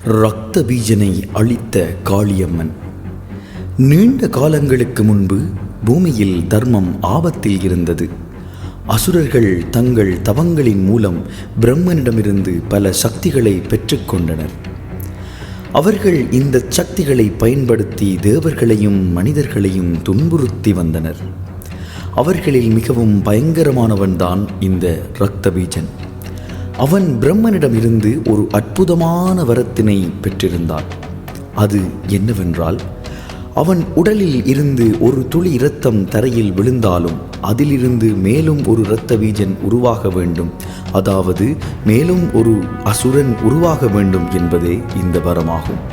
இரத்த பீஜனை அழித்த காளியம்மன். நீண்ட காலங்களுக்கு முன்பு பூமியில் தர்மம் ஆபத்தில் இருந்தது. அசுரர்கள் தங்கள் தவங்களின் மூலம் பிரம்மனிடமிருந்து பல சக்திகளை பெற்றுக்கொண்டனர். அவர்கள் இந்த சக்திகளை பயன்படுத்தி தேவர்களையும் மனிதர்களையும் துன்புறுத்தி வந்தனர். அவர்களில் மிகவும் பயங்கரமானவன்தான் இந்த இரத்த பீஜன். அவன் பிரம்மனிடமிருந்து ஒரு அற்புதமான வரத்தினை பெற்றிருந்தான். அது என்னவென்றால், அவன் உடலில் இருந்து ஒரு துளி இரத்தம் தரையில் விழுந்தாலும் அதிலிருந்து மேலும் ஒரு இரத்த பீஜன் உருவாக வேண்டும், அதாவது மேலும் ஒரு அசுரன் உருவாக வேண்டும் என்பதே இந்த வரமாகும்.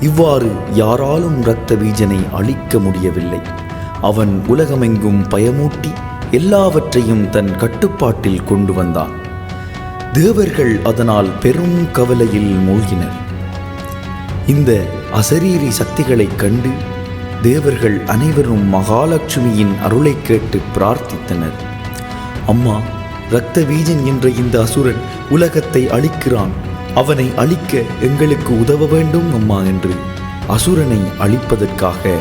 இவ்வாறு யாராலும் இரத்த பீஜனை அழிக்க முடியவில்லை. அவன் உலகமெங்கும் பயமூட்டி எல்லாவற்றையும் தன் கட்டுப்பாட்டில் கொண்டு வந்தான். தேவர்கள் அதனால் பெரும் கவலையில் மூழ்கினர். இந்த அசரீரி சக்திகளைக் கண்டு தேவர்கள் அனைவரும் மகாலட்சுமியின் அருளை கேட்டு பிரார்த்தித்தனர். அம்மா, இரத்த பீஜன் என்ற இந்த அசுரன் உலகத்தை அழிக்கிறான், அவனை அழிக்க எங்களுக்கு உதவ வேண்டும் அம்மா என்று அசுரனை அழிப்பதற்காக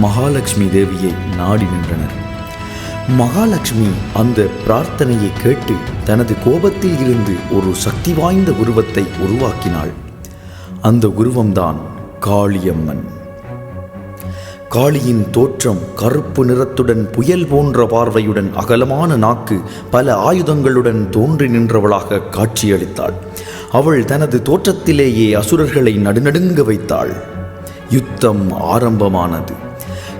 மகாலட்சுமி தேவியை நாடி நின்றனர். மகாலட்சுமி அந்த பிரார்த்தனையை கேட்டு தனது கோபத்தில் இருந்து ஒரு சக்தி வாய்ந்த உருவத்தை உருவாக்கினாள். அந்த உருவம்தான் காளியம்மன். காளியின் தோற்றம் கருப்பு நிறத்துடன், புயல் போன்ற பார்வையுடன், அகலமான நாக்கு, பல ஆயுதங்களுடன் தோன்றி நின்றவளாக காட்சியளித்தாள். அவள் தனது தோற்றத்திலேயே அசுரர்களை நடுநடுங்க வைத்தாள். யுத்தம் ஆரம்பமானது.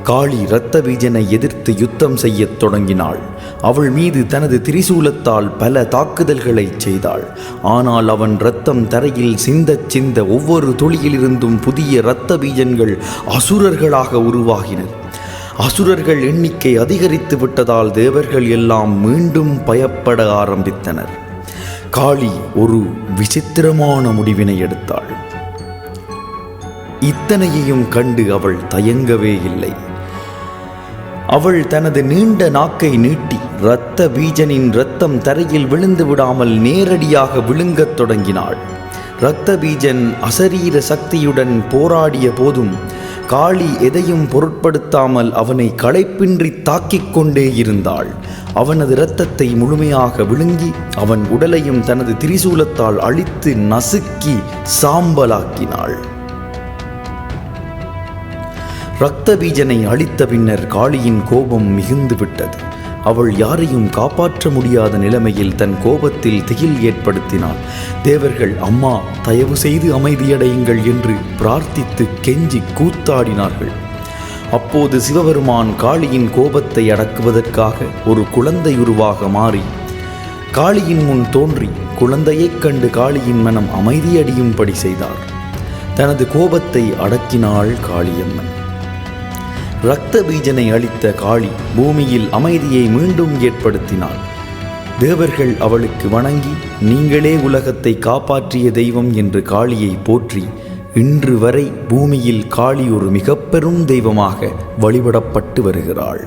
காளி இரத்த பீஜனை எதிர்த்து யுத்தம் செய்யத் தொடங்கினாள். அவள் மீது தனது திரிசூலத்தால் பல தாக்குதல்களை செய்தாள். ஆனால் அவன் இரத்தம் தரையில் சிந்த ஒவ்வொரு துளியிலிருந்தும் புதிய இரத்த பீஜன்கள் அசுரர்களாக உருவாகினர். அசுரர்கள் எண்ணிக்கை அதிகரித்து விட்டதால் தேவர்கள் எல்லாம் மீண்டும் பயப்பட ஆரம்பித்தனர். காளி ஒரு விசித்திரமான முடிவினை எடுத்தாள். இத்தனையையும் கண்டு அவள் தயங்கவே இல்லை. அவள் தனது நீண்ட நாக்கை நீட்டி இரத்த பீஜனின் இரத்தம் தரையில் விழுந்து விடாமல் நேரடியாக விழுங்கத் தொடங்கினாள். இரத்த பீஜன் அசரீர சக்தியுடன் போராடிய போதும் காளி எதையும் பொருட்படுத்தாமல் அவனை களைப்பின்றி தாக்கிக் கொண்டே இருந்தாள். அவனது இரத்தத்தை முழுமையாக விழுங்கி அவன் உடலையும் தனது திரிசூலத்தால் அழித்து நசுக்கி சாம்பலாக்கினாள். இரத்த பீஜனை அழித்த பின்னர் காளியின் கோபம் மிகுந்து விட்டது. அவள் யாரையும் காப்பாற்ற முடியாத நிலைமையில் தன் கோபத்தில் திகில் ஏற்படுத்தினாள். தேவர்கள், அம்மா, தயவு செய்து அமைதியடையுங்கள் என்று பிரார்த்தித்து கெஞ்சி கூத்தாடினார்கள். அப்போது சிவபெருமான் காளியின் கோபத்தை அடக்குவதற்காக ஒரு குழந்தை உருவாக மாறி காளியின் முன் தோன்றி குழந்தையைக் கண்டு காளியின் மனம் அமைதியடையும்படி செய்தார். தனது கோபத்தை அடக்கினாள் காளியம்மன். இரத்த பீஜனை அளித்த காளி பூமியில் அமைதியை மீண்டும் ஏற்படுத்தினாள். தேவர்கள் அவளுக்கு வணங்கி, நீங்களே உலகத்தை காப்பாற்றிய தெய்வம் என்று காளியை போற்றி இன்று வரை பூமியில் காளி ஒரு மிக பெரும் தெய்வமாக வழிபடப்பட்டு வருகிறாள்.